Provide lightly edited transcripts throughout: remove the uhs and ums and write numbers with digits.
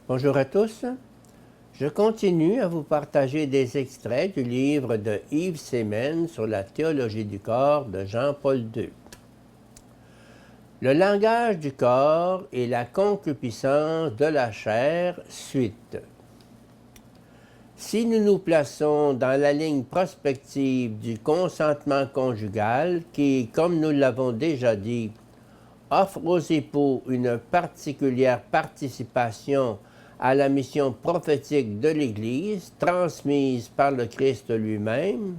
Bonjour à tous. Je continue à vous partager des extraits du livre de Yves Semen sur la théologie du corps de Jean-Paul II. Le langage du corps et la concupiscence de la chair, suite. Si nous nous plaçons dans la ligne prospective du consentement conjugal qui, comme nous l'avons déjà dit, offre aux époux une particulière participation à la mission prophétique de l'Église, transmise par le Christ lui-même,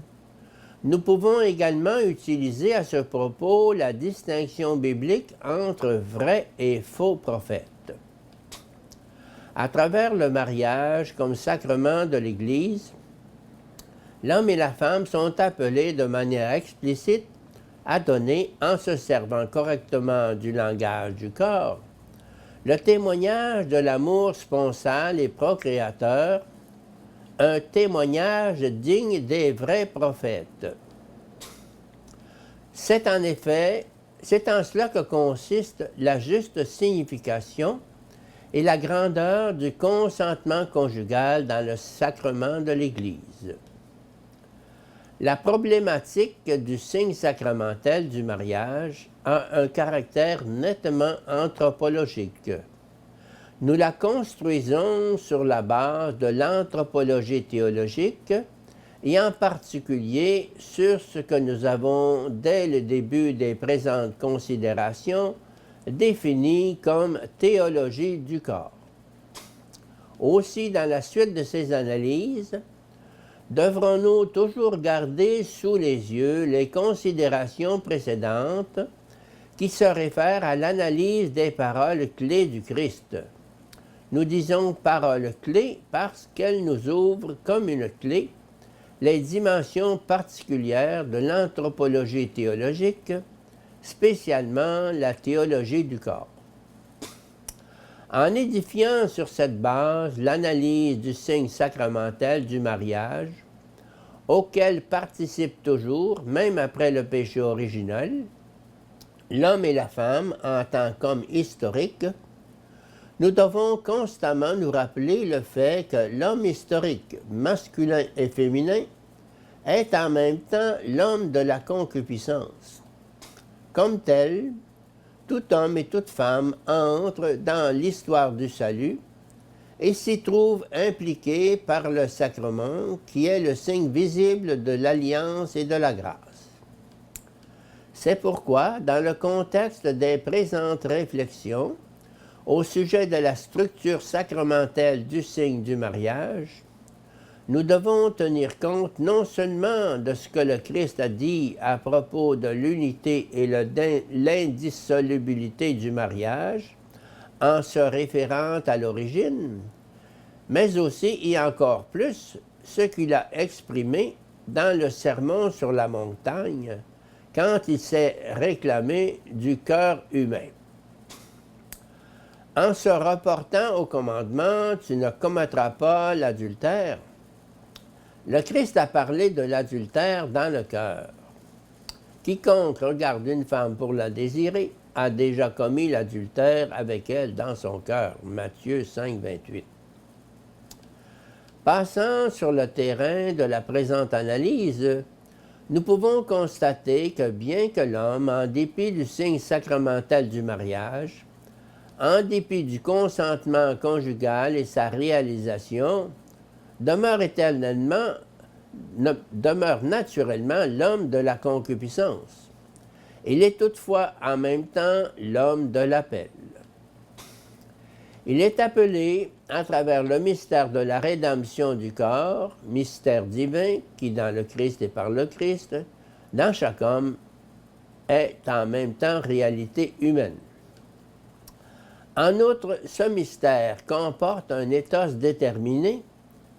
nous pouvons également utiliser à ce propos la distinction biblique entre vrais et faux prophètes. À travers le mariage comme sacrement de l'Église, l'homme et la femme sont appelés de manière explicite à donner, en se servant correctement du langage du corps, le témoignage de l'amour sponsal et procréateur, un témoignage digne des vrais prophètes. C'est en cela que consiste la juste signification et la grandeur du consentement conjugal dans le sacrement de l'Église. La problématique du signe sacramentel du mariage a un caractère nettement anthropologique. Nous la construisons sur la base de l'anthropologie théologique et en particulier sur ce que nous avons, dès le début des présentes considérations, défini comme théologie du corps. Aussi, dans la suite de ces analyses, devrons-nous toujours garder sous les yeux les considérations précédentes qui se réfèrent à l'analyse des paroles clés du Christ. Nous disons paroles clés parce qu'elles nous ouvrent comme une clé les dimensions particulières de l'anthropologie théologique, spécialement la théologie du corps. En édifiant sur cette base l'analyse du signe sacramentel du mariage, auquel participent toujours, même après le péché originel, l'homme et la femme en tant qu'hommes historiques, nous devons constamment nous rappeler le fait que l'homme historique, masculin et féminin, est en même temps l'homme de la concupiscence. Comme tel, tout homme et toute femme entre dans l'histoire du salut et s'y trouve impliqué par le sacrement qui est le signe visible de l'alliance et de la grâce. C'est pourquoi, dans le contexte des présentes réflexions au sujet de la structure sacramentelle du signe du mariage, nous devons tenir compte non seulement de ce que le Christ a dit à propos de l'unité et l'indissolubilité du mariage, en se référant à l'origine, mais aussi et encore plus ce qu'il a exprimé dans le Sermon sur la montagne, quand il s'est réclamé du cœur humain. En se reportant au commandement « Tu ne commettras pas l'adultère », le Christ a parlé de l'adultère dans le cœur. Quiconque regarde une femme pour la désirer a déjà commis l'adultère avec elle dans son cœur. Matthieu 5, 28. Passant sur le terrain de la présente analyse, nous pouvons constater que bien que l'homme, en dépit du signe sacramentel du mariage, en dépit du consentement conjugal et sa réalisation, demeure naturellement l'homme de la concupiscence. Il est toutefois en même temps l'homme de l'appel. Il est appelé, à travers le mystère de la rédemption du corps, mystère divin qui dans le Christ et par le Christ, dans chaque homme, est en même temps réalité humaine. En outre, ce mystère comporte un ethos déterminé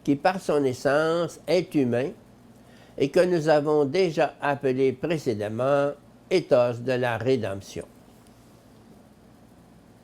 qui, par son essence, est humain et que nous avons déjà appelé précédemment ethos de la rédemption.